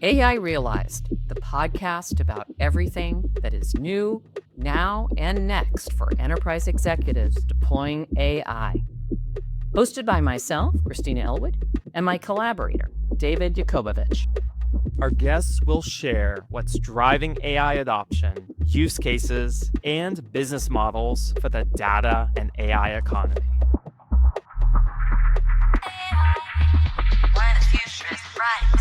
AI Realized, the podcast about everything that is new, now, and next for enterprise executives deploying AI. Hosted by myself, Christina Elwood, and my collaborator, David Yakobovich. Our guests will share what's driving AI adoption, use cases, and business models for the data and AI economy. Why the future is bright.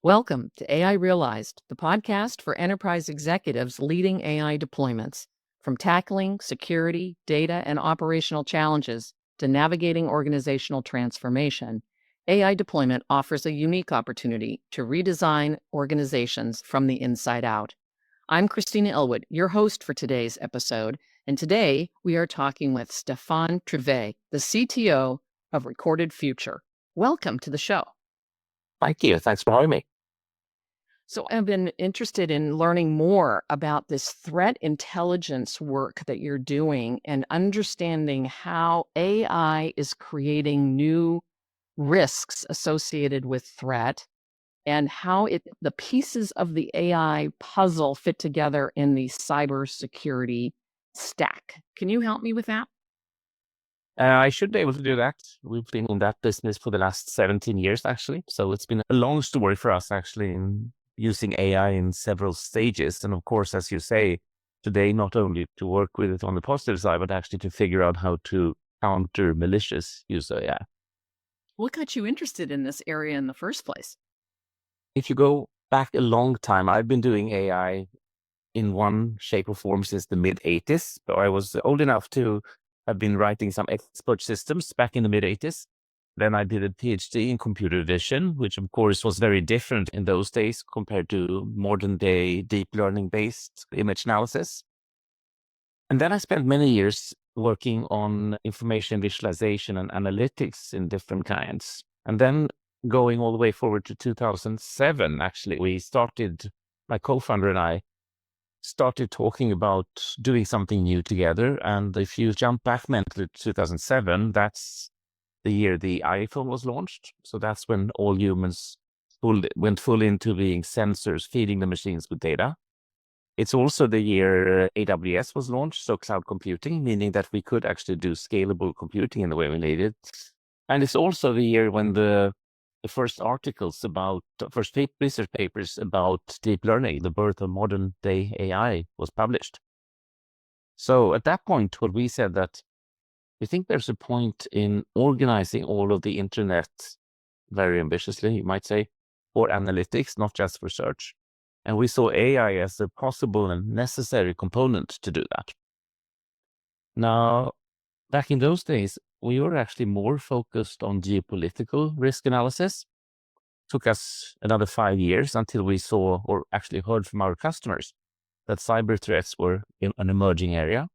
Welcome to AI Realized, the podcast for enterprise executives leading AI deployments. From tackling security, data, and operational challenges to navigating organizational transformation, AI deployment offers a unique opportunity to redesign organizations from the inside out. I'm Christina Elwood, your host for today's episode, and today we are talking with Staffan Truvé, the CTO of Recorded Future. Welcome to the show. Thank you. Thanks for having me. So I've been interested in learning more about this threat intelligence work that you're doing and understanding how AI is creating new risks associated with threat and how the pieces of the AI puzzle fit together in the cybersecurity stack. Can you help me with that? I should be able to do that. We've been in that business for the last 17 years, actually. So it's been a long story for us, actually, in using AI in several stages. And of course, as you say, today, not only to work with it on the positive side, but actually to figure out how to counter malicious use of AI. What got you interested in this area in the first place? If you go back a long time, I've been doing AI in one shape or form since the mid-80s. So I was old enough to have been writing some expert systems back in the mid-80s. Then I did a PhD in computer vision, which of course was very different in those days compared to modern day deep learning based image analysis. And then I spent many years working on information visualization and analytics in different kinds. And then going all the way forward to 2007, actually, my co-founder and I started talking about doing something new together. And if you jump back mentally to 2007, that's the year the iPhone was launched. So that's when all humans went full into being sensors, feeding the machines with data. It's also the year AWS was launched, so cloud computing, meaning that we could actually do scalable computing in the way we needed. And it's also the year when the first research papers about deep learning, the birth of modern day AI, was published. So at that point, what we said that we think there's a point in organizing all of the internet very ambitiously, you might say, for analytics, not just for search. And we saw AI as a possible and necessary component to do that. Now, back in those days, we were actually more focused on geopolitical risk analysis. Took us another 5 years until we saw or actually heard from our customers that cyber threats were in an emerging area.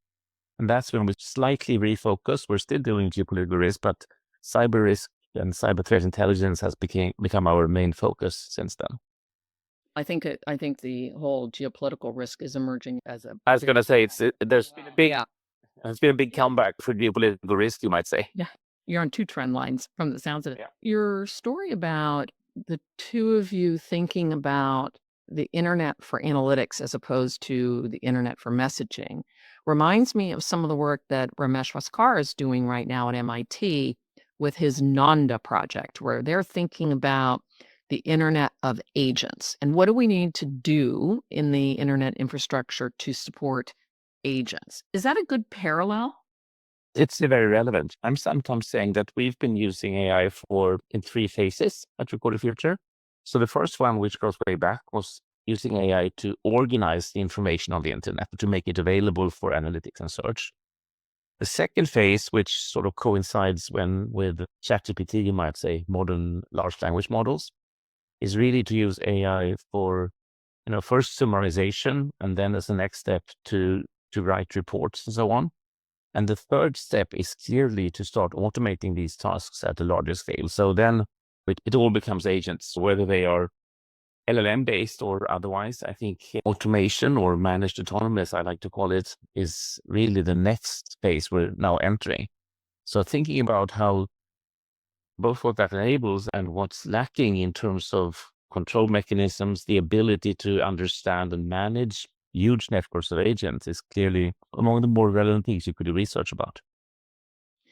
And that's when we slightly refocused. We're still doing geopolitical risk, but cyber risk and cyber threat intelligence has become our main focus since then. I think the whole geopolitical risk is emerging as a. I was going to say there's been a big comeback for geopolitical risk, you might say. Yeah, you're on two trend lines from the sounds of it. Yeah. Your story about the two of you thinking about the internet for analytics as opposed to the internet for messaging reminds me of some of the work that Ramesh Vaskar is doing right now at MIT with his Nanda project, where they're thinking about the internet of agents and what do we need to do in the internet infrastructure to support agents. Is that a good parallel? It's very relevant. I'm sometimes saying that we've been using AI in 3 phases at Recorded Future. So the first one, which goes way back, was using AI to organize the information on the internet, to make it available for analytics and search. The second phase, which sort of coincides with ChatGPT, you might say, modern large language models, is really to use AI for, first summarization, and then as a next step to write reports and so on. And the third step is clearly to start automating these tasks at a larger scale. So then it all becomes agents, whether they are LLM-based or otherwise, I think automation or managed autonomy, as I like to call it, is really the next phase we're now entering. So thinking about how both what that enables and what's lacking in terms of control mechanisms, the ability to understand and manage huge networks of agents is clearly among the more relevant things you could do research about.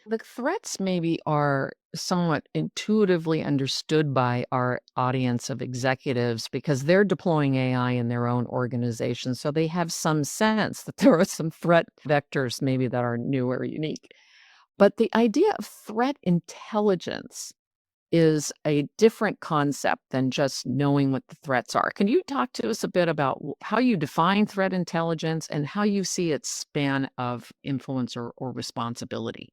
The threats maybe are somewhat intuitively understood by our audience of executives because they're deploying AI in their own organization. So they have some sense that there are some threat vectors maybe that are new or unique. But the idea of threat intelligence is a different concept than just knowing what the threats are. Can you talk to us a bit about how you define threat intelligence and how you see its span of influence or responsibility?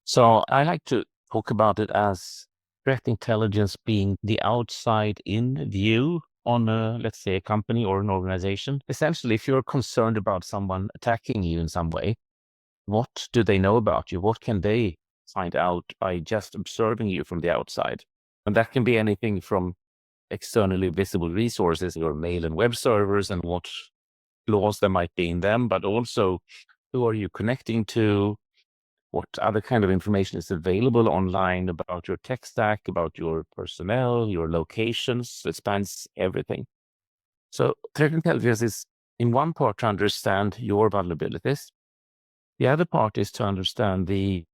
So I like to talk about it as threat intelligence being the outside in view on let's say, a company or an organization. Essentially, if you're concerned about someone attacking you in some way, what do they know about you? What can they find out by just observing you from the outside? And that can be anything from externally visible resources, your mail and web servers, and what flaws there might be in them, but also who are you connecting to? What other kind of information is available online about your tech stack, about your personnel, your locations? It spans everything. So threat intelligence is in one part to understand your vulnerabilities. The other part is to understand the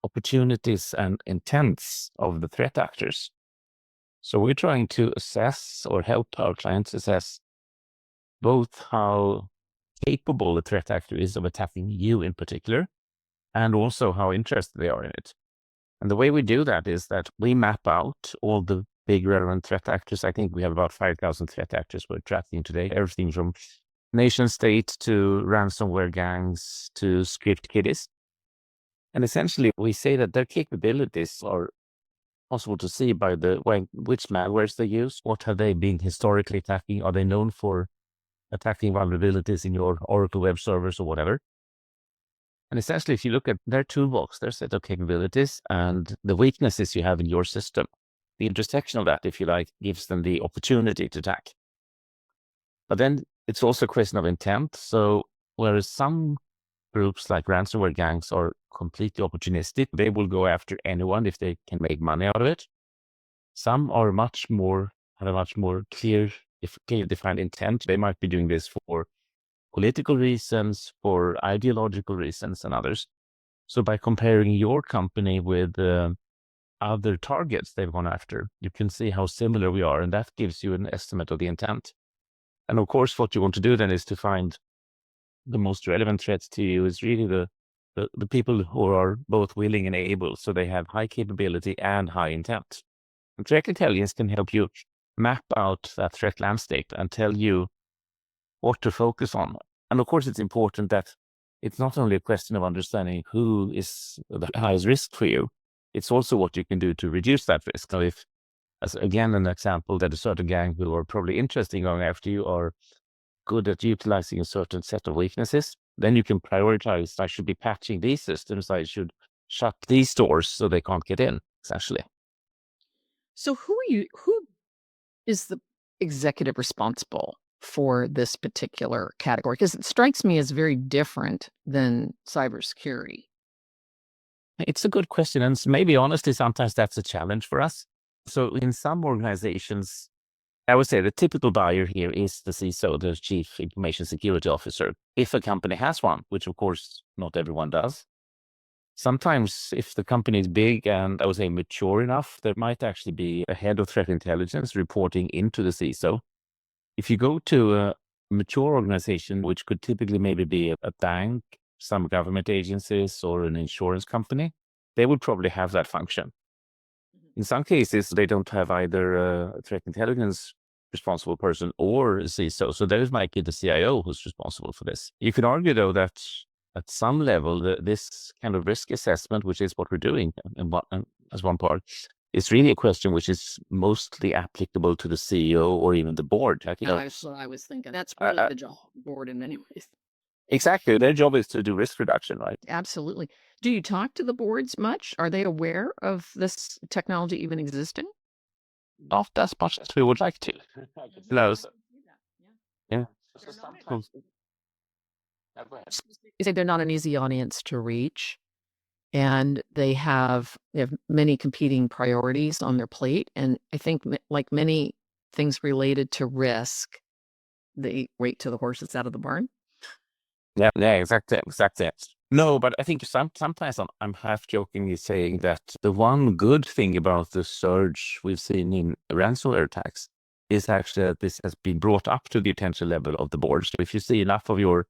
opportunities and intents of the threat actors. So we're trying to assess or help our clients assess both how capable the threat actor is of attacking you in particular, and also how interested they are in it. And the way we do that is that we map out all the big relevant threat actors. I think we have about 5,000 threat actors we're tracking today, everything from nation state to ransomware gangs to script kiddies. And essentially, we say that their capabilities are possible to see by which malwares they use, what have they been historically attacking, are they known for attacking vulnerabilities in your Oracle web servers or whatever. And essentially, if you look at their toolbox, their set of capabilities and the weaknesses you have in your system, the intersection of that, if you like, gives them the opportunity to attack. But then it's also a question of intent. So whereas some groups like ransomware gangs are completely opportunistic, they will go after anyone if they can make money out of it. Some are have a much more clear defined intent. They might be doing this for political reasons, for ideological reasons, and others. So by comparing your company with other targets they've gone after, you can see how similar we are, and that gives you an estimate of the intent. And of course, what you want to do then is to find the most relevant threats to you is really the people who are both willing and able, so they have high capability and high intent. And threat intelligence can help you map out that threat landscape and tell you what to focus on. And of course, it's important that it's not only a question of understanding who is the highest risk for you, it's also what you can do to reduce that risk. So if, as again, an example that a certain gang who are probably interested in going after you are good at utilizing a certain set of weaknesses, then you can prioritize, I should be patching these systems, I should shut these doors so they can't get in, essentially. So who is the executive responsible for this particular category? Because it strikes me as very different than cybersecurity. It's a good question. And maybe honestly, sometimes that's a challenge for us. So in some organizations, I would say the typical buyer here is the CISO, the Chief Information Security Officer, if a company has one, which of course not everyone does. Sometimes if the company is big and I would say mature enough, there might actually be a head of threat intelligence reporting into the CISO. If you go to a mature organization, which could typically maybe be a bank, some government agencies, or an insurance company, they would probably have that function. In some cases, they don't have either a threat intelligence responsible person or a CISO. So there might be the CIO who's responsible for this. You can argue, though, that at some level, this kind of risk assessment, which is what we're doing as one part, is really a question which is mostly applicable to the CEO or even the board. That's what I was thinking. That's really the job of the board in many ways. Exactly. Their job is to do risk reduction, right? Absolutely. Do you talk to the boards much? Are they aware of this technology even existing? not as much as we would like to. No, so, yeah. So sometimes, yeah, go ahead. You say they're not an easy audience to reach, and they have many competing priorities on their plate. And I think, like many things related to risk, they wait till the horse is out of the barn. Yeah, exactly. No, but I think sometimes I'm half jokingly saying that the one good thing about the surge we've seen in ransomware attacks is actually that this has been brought up to the attention level of the board. So if you see enough of your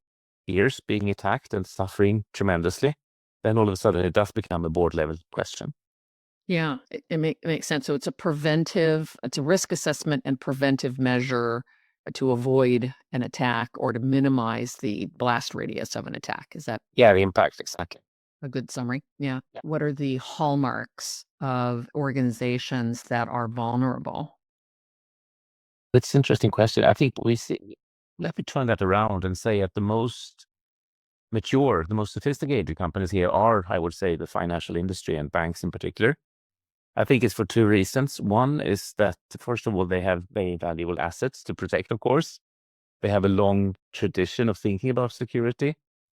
peers being attacked and suffering tremendously, then all of a sudden it does become a board level question. Yeah, it makes sense. So it's a risk assessment and preventive measure to avoid an attack or to minimize the blast radius of an attack. Is that Yeah, the impact, exactly. a good summary? Yeah. Yeah. What are the hallmarks of organizations that are vulnerable? It's an interesting question. I think let me turn that around and say at the most mature, the most sophisticated companies here are, I would say, the financial industry and banks in particular. I think it's for two reasons. One is that, first of all, they have very valuable assets to protect, of course. They have a long tradition of thinking about security,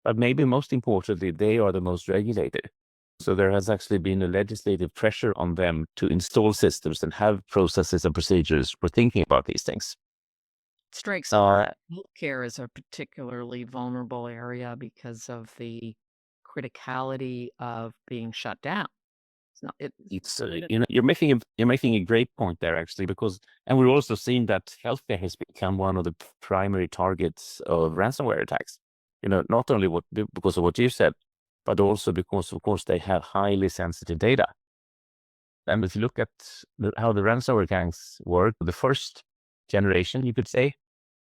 but maybe most importantly, they are the most regulated. So there has actually been a legislative pressure on them to install systems and have processes and procedures for thinking about these things. Strikes healthcare is a particularly vulnerable area because of the criticality of being shut down. You're making a great point there, actually, and we're also seeing that healthcare has become one of the primary targets of ransomware attacks. Not only because of what you said, but also because, of course, they have highly sensitive data. And if you look at how the ransomware gangs work, the first generation, you could say,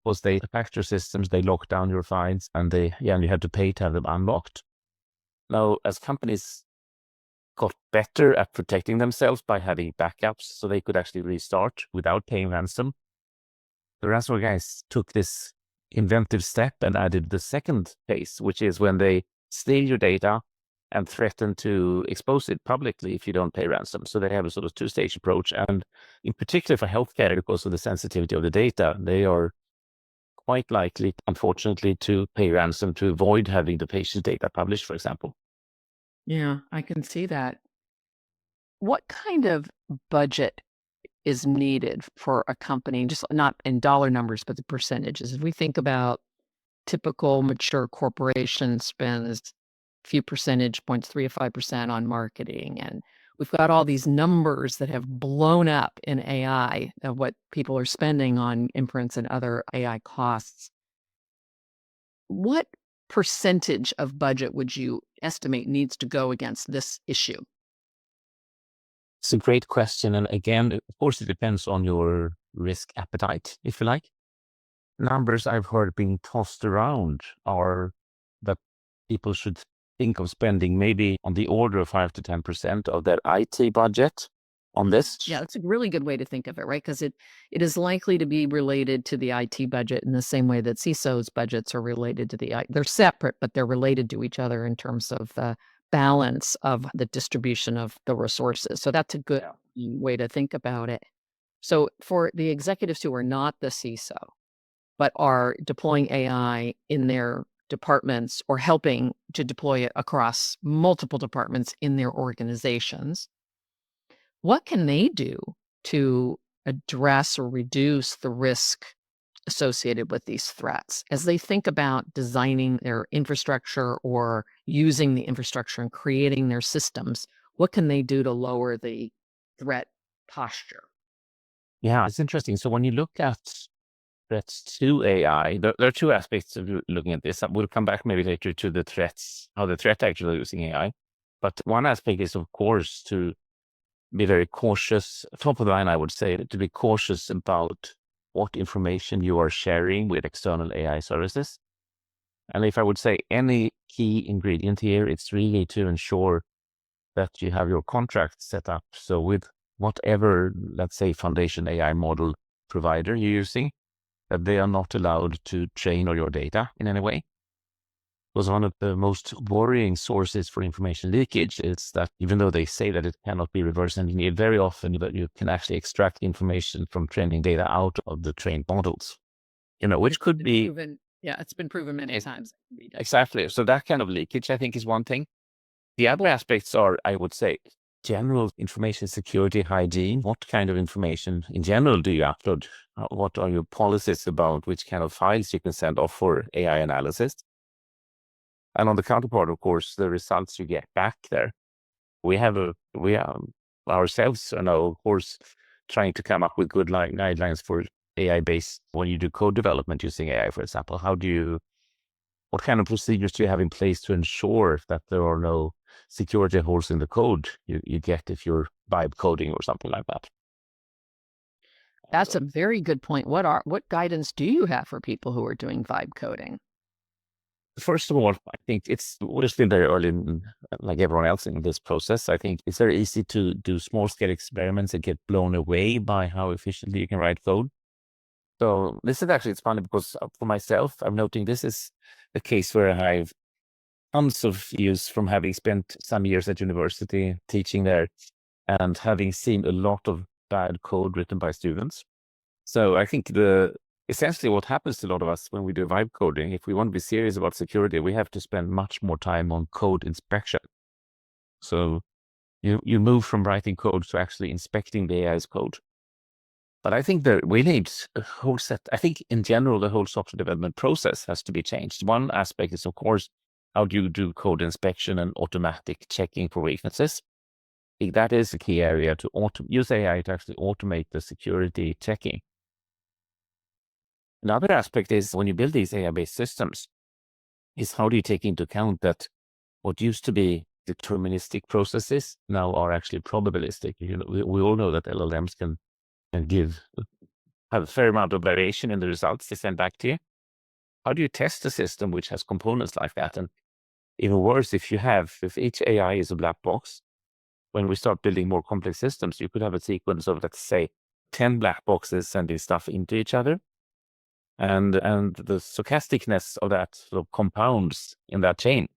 was they attacked your systems, they locked down your files, and you had to pay to have them unlocked. Now, as companies got better at protecting themselves by having backups so they could actually restart without paying ransom, the ransomware guys took this inventive step and added the second phase, which is when they steal your data and threaten to expose it publicly if you don't pay ransom. So they have a sort of two-stage approach. And in particular for healthcare, because of the sensitivity of the data, they are quite likely, unfortunately, to pay ransom to avoid having the patient data published, for example. Yeah, I can see that. What kind of budget is needed for a company, just not in dollar numbers, but the percentages? If we think about typical mature corporation spends a few percentage points, 3 to 5% on marketing, and we've got all these numbers that have blown up in AI of what people are spending on inference and other AI costs. What percentage of budget would you estimate needs to go against this issue? It's a great question. And again, of course, it depends on your risk appetite, if you like. Numbers I've heard being tossed around are that people should think of spending maybe on the order of 5 to 10% of their IT budget on this. Yeah, that's a really good way to think of it, right? Because it is likely to be related to the IT budget in the same way that CISO's budgets are related to they're separate, but they're related to each other in terms of the balance of the distribution of the resources. So that's a good way to think about it. So for the executives who are not the CISO, but are deploying AI in their departments or helping to deploy it across multiple departments in their organizations, what can they do to address or reduce the risk associated with these threats as they think about designing their infrastructure or using the infrastructure and creating their systems? What can they do to lower the threat posture? Yeah, it's interesting. So when you look at threats to AI, there are two aspects of looking at this. We'll come back maybe later to the threats, how the threat actually using AI. But one aspect is, of course, to be very cautious, top of the line, I would say, to be cautious about what information you are sharing with external AI services. And if I would say any key ingredient here, it's really to ensure that you have your contract set up. So with whatever, let's say, foundation AI model provider you're using, that they are not allowed to train on your data in any way. was one of the most worrying sources for information leakage is that even though they say that it cannot be reverse engineered, very often that you can actually extract information from training data out of the trained models, which could be proven. Yeah, it's been proven many times. exactly. So that kind of leakage, I think, is one thing. The other aspects are, I would say, general information security hygiene. What kind of information in general do you upload? What are your policies about which kind of files you can send off for AI analysis? And on the counterpart, of course, the results you get back there. We ourselves are now, of course, trying to come up with good guidelines for AI-based, when you do code development using AI, for example. What kind of procedures do you have in place to ensure that there are no security holes in the code you get if you're vibe coding or something like that? That's a very good point. What guidance do you have for people who are doing vibe coding? First of all, I think we're still very early, like everyone else in this process. I think it's very easy to do small scale experiments and get blown away by how efficiently you can write code. So this is actually, it's funny because for myself, I'm noting this is a case where I've tons of use from having spent some years at university teaching there and having seen a lot of bad code written by students. So I think essentially what happens to a lot of us when we do vibe coding, if we want to be serious about security, we have to spend much more time on code inspection. So you move from writing code to actually inspecting the AI's code. But I think that we need a whole set. I think in general, the whole software development process has to be changed. One aspect is, of course, how do you do code inspection and automatic checking for weaknesses? I think that is a key area to use AI to actually automate the security checking. Another aspect is when you build these AI-based systems, is how do you take into account that what used to be deterministic processes now are actually probabilistic? We all know that LLMs can have a fair amount of variation in the results they send back to you. How do you test a system which has components like that? And even worse, if each AI is a black box, when we start building more complex systems, you could have a sequence of, let's say, 10 black boxes sending stuff into each other. And the stochasticness of that sort of compounds in that chain.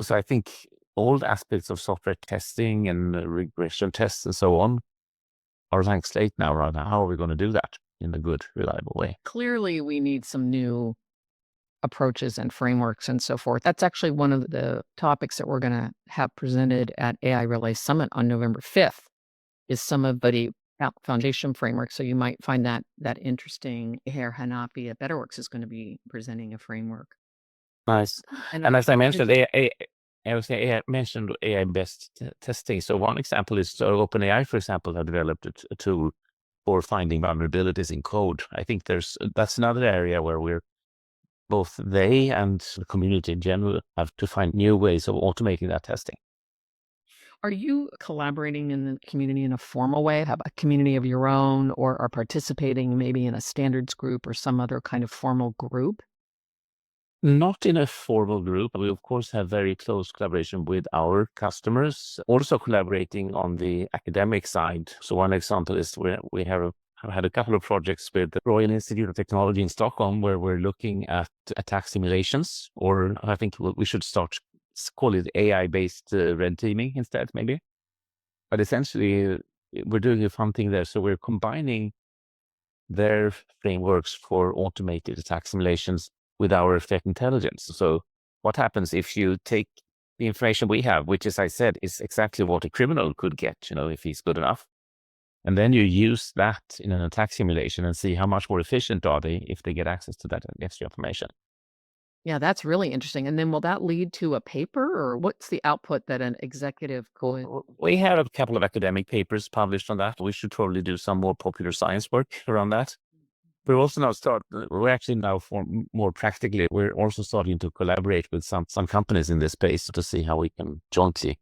So I think all aspects of software testing and regression tests and so on are blank slate now. Right now, how are we going to do that in a good, reliable way? Clearly, we need some new approaches and frameworks and so forth. That's actually one of the topics that we're going to have presented at AI Relay Summit on November 5th, is some of the foundation framework. So you might find that interesting. Herr Hanapi at Betterworks is going to be presenting a framework. Nice. And as I mentioned, I mentioned AI-based testing. So one example is OpenAI, for example, have developed a tool for finding vulnerabilities in code. I think that's another area where both they and the community in general have to find new ways of automating that testing. Are you collaborating in the community in a formal way? Have a community of your own, or are participating maybe in a standards group or some other kind of formal group? Not in a formal group. We, of course, have very close collaboration with our customers, also collaborating on the academic side. So one example is we have had a couple of projects with the Royal Institute of Technology in Stockholm, where we're looking at attack simulations, or I think we should call it AI-based red teaming instead, maybe. But essentially, we're doing a fun thing there. So we're combining their frameworks for automated attack simulations with our threat intelligence. So what happens if you take the information we have, which, as I said, is exactly what a criminal could get, if he's good enough. And then you use that in an attack simulation and see how much more efficient are they if they get access to that extra information. Yeah, that's really interesting. And then will that lead to a paper, or what's the output that an executive could? We have a couple of academic papers published on that. We should probably do some more popular science work around that. We're also we're actually now more practically, we're also starting to collaborate with some companies in this space to see how we can jointly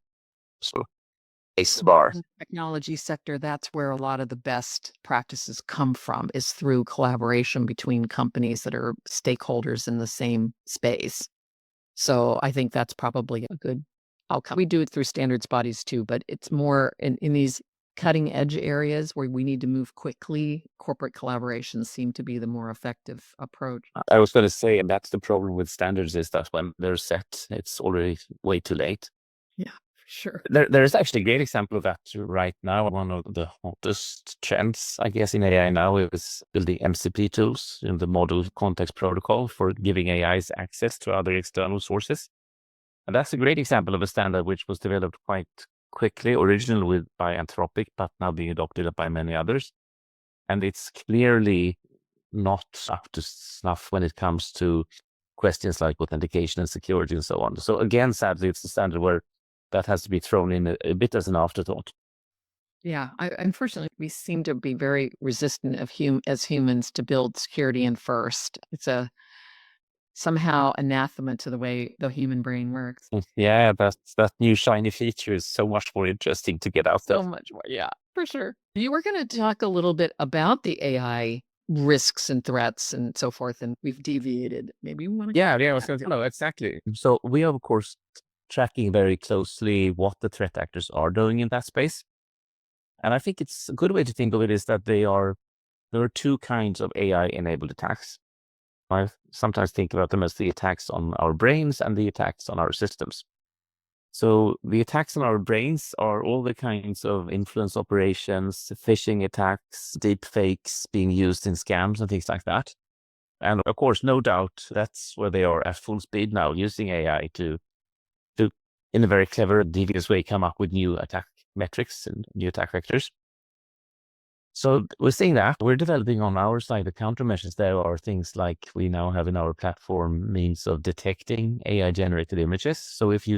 raise the bar. In the technology sector, that's where a lot of the best practices come from, is through collaboration between companies that are stakeholders in the same space. So I think that's probably a good outcome. We do it through standards bodies too, but it's more in these cutting edge areas where we need to move quickly, corporate collaborations seem to be the more effective approach. I was going to say, and that's the problem with standards, is that when they're set, it's already way too late. Yeah, for sure. There's actually a great example of that right now. One of the hottest trends, I guess, in AI now is building MCP tools in the Model Context Protocol for giving AIs access to other external sources. And that's a great example of a standard which was developed quite quickly, originally by Anthropic, but now being adopted by many others. And it's clearly not up to snuff when it comes to questions like authentication and security and so on. So again, sadly, it's a standard where that has to be thrown in a bit as an afterthought. Yeah, unfortunately, we seem to be very resistant as humans to build security in first. It's somehow anathema to the way the human brain works. Yeah, that new shiny feature is so much more interesting to get out there. So much more, yeah, for sure. You were going to talk a little bit about the AI risks and threats and so forth, and we've deviated. Maybe we want to. Yeah, I was going to know exactly. So we are, of course, tracking very closely what the threat actors are doing in that space. And I think it's a good way to think of it is that there are two kinds of AI-enabled attacks. I sometimes think about them as the attacks on our brains and the attacks on our systems. So the attacks on our brains are all the kinds of influence operations, phishing attacks, deep fakes being used in scams and things like that. And of course, no doubt, that's where they are at full speed now, using AI to in a very clever, devious way, come up with new attack metrics and new attack vectors. So we're seeing that. We're developing on our side the countermeasures. There are things like we now have in our platform means of detecting AI-generated images. So if you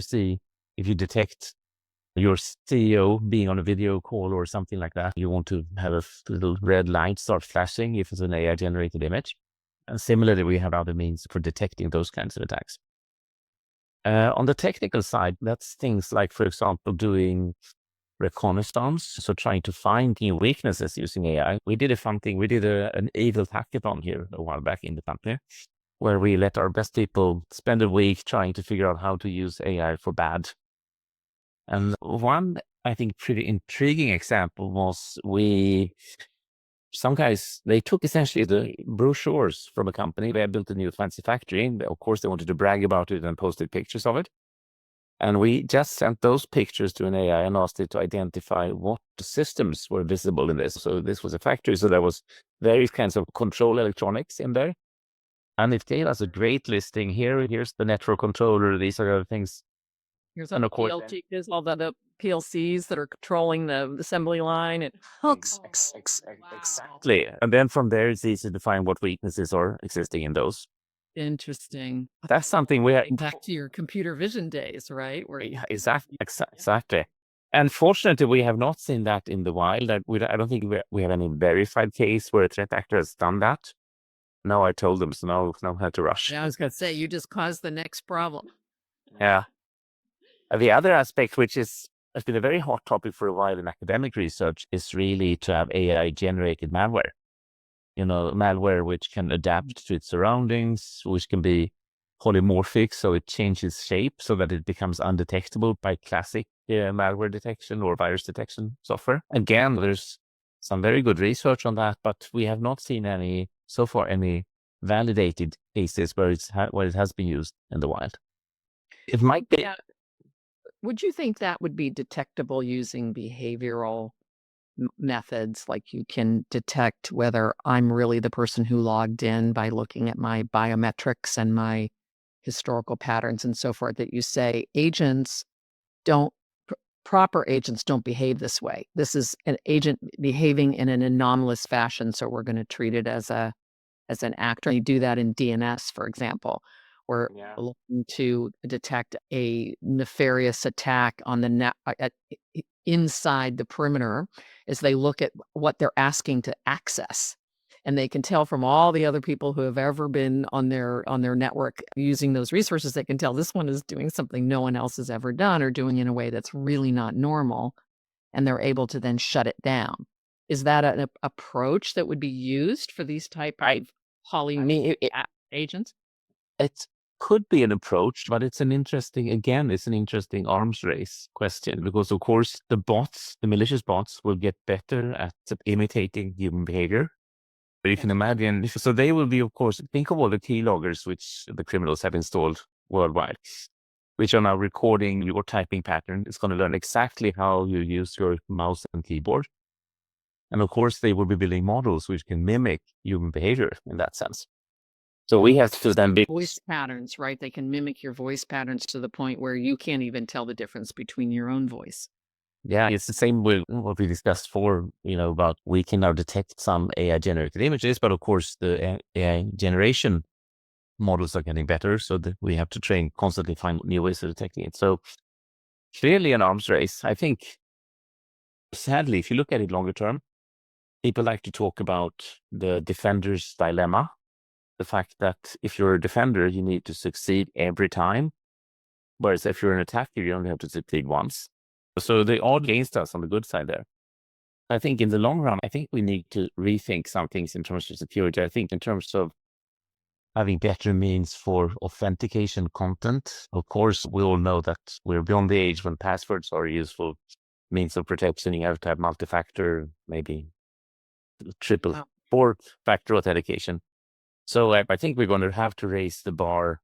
detect your CEO being on a video call or something like that, you want to have a little red light start flashing if it's an AI-generated image. And similarly, we have other means for detecting those kinds of attacks. On the technical side, that's things like, for example, doing reconnaissance, so trying to find new weaknesses using AI. We did a fun thing. We did an evil hackathon here a while back in the company, where we let our best people spend a week trying to figure out how to use AI for bad. And one, I think, pretty intriguing example was some guys, they took essentially the brochures from a company. They had built a new fancy factory. And of course, they wanted to brag about it and posted pictures of it. And we just sent those pictures to an AI and asked it to identify what systems were visible in this. So this was a factory, so there was various kinds of control electronics in there. And it gave us a great listing. Here's the network controller. These are the things. Here's And of course, there's all the PLCs that are controlling the assembly line and hooks. Exactly. And then from there, it's easy to find what weaknesses are existing in those. Interesting. That's something we are Back to your computer vision days, right? Yeah, exactly. And fortunately, we have not seen that in the wild. I don't think we have any verified case where a threat actor has done that. No, I told them, so now I had to rush. Yeah, I was going to say, you just caused the next problem. Yeah. The other aspect, which has been a very hot topic for a while in academic research, is really to have AI-generated malware. Malware which can adapt to its surroundings, which can be polymorphic, so it changes shape so that it becomes undetectable by classic malware detection or virus detection software. Again, there's some very good research on that, but we have not seen any validated cases where it has been used in the wild. It might be. Yeah. Would you think that would be detectable using behavioral methods? Like you can detect whether I'm really the person who logged in by looking at my biometrics and my historical patterns and so forth, that you say proper agents don't behave this way. This is an agent behaving in an anomalous fashion, so we're going to treat it as an actor. You do that in DNS, for example. We're looking to detect a nefarious attack on the net inside the perimeter as they look at what they're asking to access. And they can tell from all the other people who have ever been on their network using those resources, they can tell this one is doing something no one else has ever done or doing in a way that's really not normal. And they're able to then shut it down. Is that an approach that would be used for these type of agents? could be an approach, but it's an interesting arms race question, because of course the malicious bots will get better at imitating human behavior. But you can imagine, so they will be, of course, think of all the keyloggers which the criminals have installed worldwide, which are now recording your typing pattern. It's going to learn exactly how you use your mouse and keyboard. And of course, they will be building models which can mimic human behavior in that sense. So we have to then be voice patterns, right? They can mimic your voice patterns to the point where you can't even tell the difference between your own voice. Yeah, it's the same with what we discussed before, about we can now detect some AI generated images, but of course the AI generation models are getting better, so that we have to constantly find new ways of detecting it. So clearly an arms race. I think, sadly, if you look at it longer term, people like to talk about the defender's dilemma, the fact that if you're a defender, you need to succeed every time, whereas if you're an attacker, you only have to succeed once. So they all against us on the good side there. I think in the long run, I think we need to rethink some things in terms of security. I think in terms of having better means for authentication content. Of course, we all know that we're beyond the age when passwords are a useful means of protection. You have to have multi-factor, maybe triple, fourth factor authentication. So I think we're going to have to raise the bar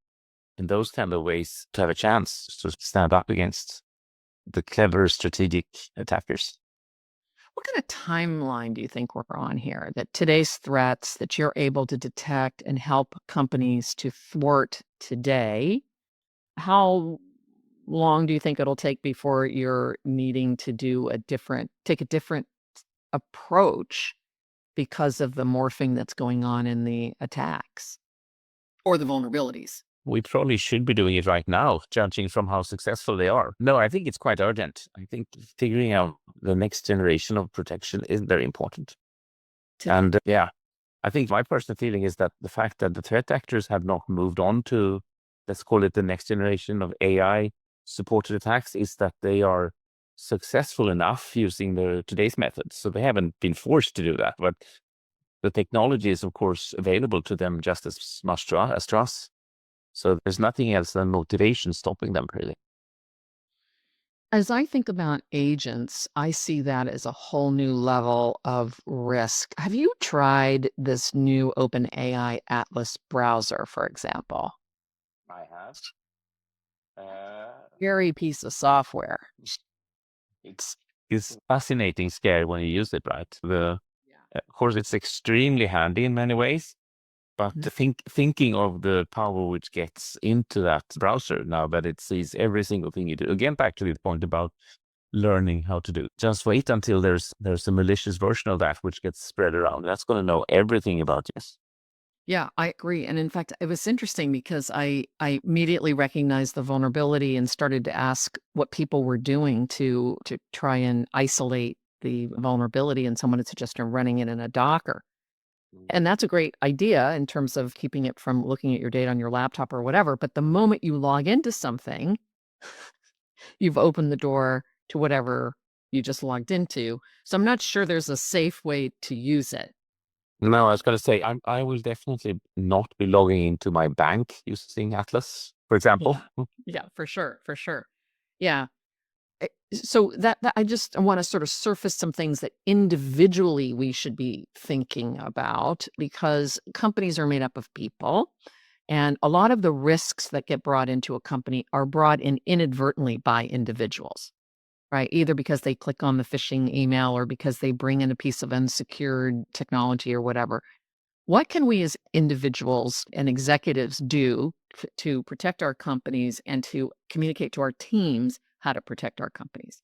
in those kind of ways to have a chance to stand up against the clever strategic attackers. What kind of timeline do you think we're on here? That today's threats that you're able to detect and help companies to thwart today, how long do you think it'll take before you're needing to take a different approach because of the morphing that's going on in the attacks or the vulnerabilities? We probably should be doing it right now, judging from how successful they are. No, I think it's quite urgent. I think figuring out the next generation of protection is very important. And I think my personal feeling is that the fact that the threat actors have not moved on to, let's call it the next generation of AI supported attacks, is that they are successful enough using today's methods. So they haven't been forced to do that, but the technology is, of course, available to them just as much as to us. So there's nothing else than motivation stopping them, really. As I think about agents, I see that as a whole new level of risk. Have you tried this new OpenAI Atlas browser, for example? I have. Scary piece of software. It's fascinating, scary when you use it, right? Of course, it's extremely handy in many ways. But thinking of the power which gets into that browser now that it sees every single thing you do. Again, back to the point about learning how to do. Just wait until there's a malicious version of that which gets spread around. That's going to know everything about you. Yeah, I agree. And in fact, it was interesting because I immediately recognized the vulnerability and started to ask what people were doing to try and isolate the vulnerability, and someone had suggested running it in a Docker. And that's a great idea in terms of keeping it from looking at your data on your laptop or whatever. But the moment you log into something, you've opened the door to whatever you just logged into. So I'm not sure there's a safe way to use it. No, I was going to say, I will definitely not be logging into my bank using Atlas, for example. Yeah, for sure. For sure. Yeah. So that I just want to sort of surface some things that individually we should be thinking about, because companies are made up of people, and a lot of the risks that get brought into a company are brought in inadvertently by individuals, right? Either because they click on the phishing email or because they bring in a piece of unsecured technology or whatever. What can we as individuals and executives do to protect our companies and to communicate to our teams how to protect our companies?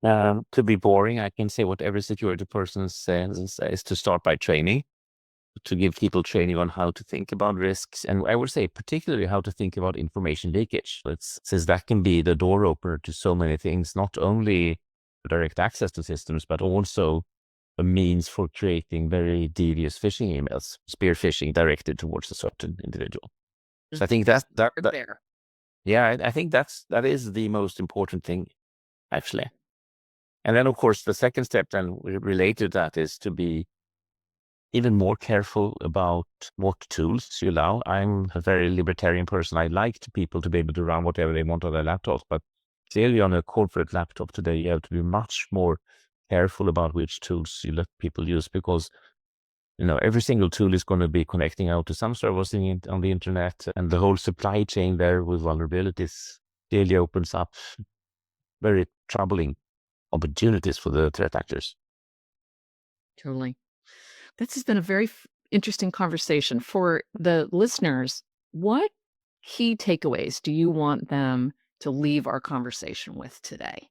To be boring, I can say what every security person says is to start by training, to give people training on how to think about risks. And I would say particularly how to think about information leakage. Since that can be the door opener to so many things, not only direct access to systems, but also a means for creating very devious phishing emails, spear phishing directed towards a certain individual. So I think that there. Yeah, I think that is the most important thing, actually. And then, of course, the second step then related to that is to be even more careful about what tools you allow. I'm a very libertarian person. I like people to be able to run whatever they want on their laptops, but clearly on a corporate laptop today, you have to be much more careful about which tools you let people use, because every single tool is going to be connecting out to some servers on the internet, and the whole supply chain there with vulnerabilities clearly opens up very troubling opportunities for the threat actors. Totally. This has been a very interesting conversation. For the listeners, what key takeaways do you want them to leave our conversation with today?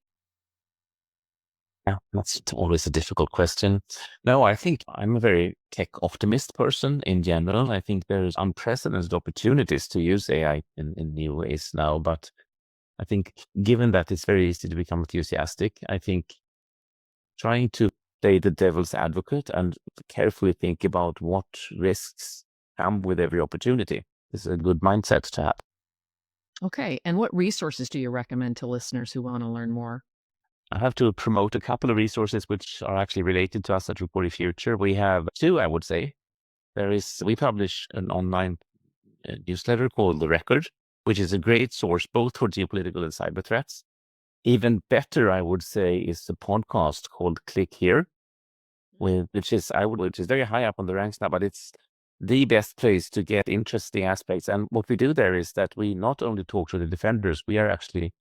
Yeah, that's always a difficult question. No, I think I'm a very tech optimist person in general. I think there's unprecedented opportunities to use AI in new ways now. But I think given that it's very easy to become enthusiastic, I think trying to play the devil's advocate and carefully think about what risks come with every opportunity is a good mindset to have. Okay. And what resources do you recommend to listeners who want to learn more? I have to promote a couple of resources which are actually related to us at Reported Future. We have two, I would say. We publish an online newsletter called The Record, which is a great source both for geopolitical and cyber threats. Even better, I would say, is a podcast called Click Here, which is very high up on the ranks now, but it's the best place to get interesting aspects. And what we do there is that we not only talk to the defenders, we are actually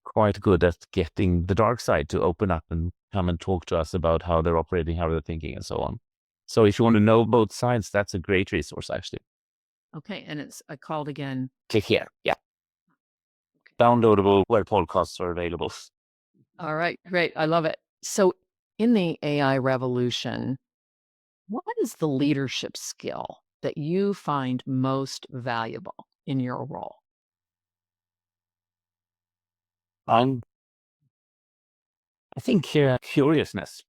quite good at getting the dark side to open up and come and talk to us about how they're operating, how they're thinking, and so on. So if you want to know both sides, that's a great resource, actually. Okay. And it's called again. Click Here. Yeah. Downloadable where podcasts are available. All right. Great. I love it. So in the AI revolution, what is the leadership skill that you find most valuable in your role? I think curiousness,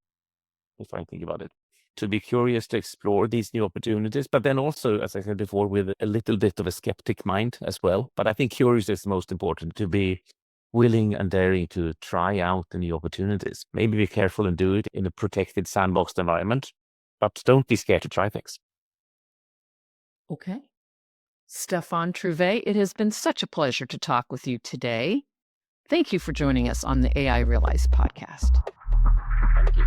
if I think about it, to be curious to explore these new opportunities, but then also, as I said before, with a little bit of a skeptic mind as well. But I think curious is most important, to be willing and daring to try out the new opportunities. Maybe be careful and do it in a protected sandboxed environment, but don't be scared to try things. Okay. Staffan Truvé, it has been such a pleasure to talk with you today. Thank you for joining us on the AI Realize podcast. Thank you.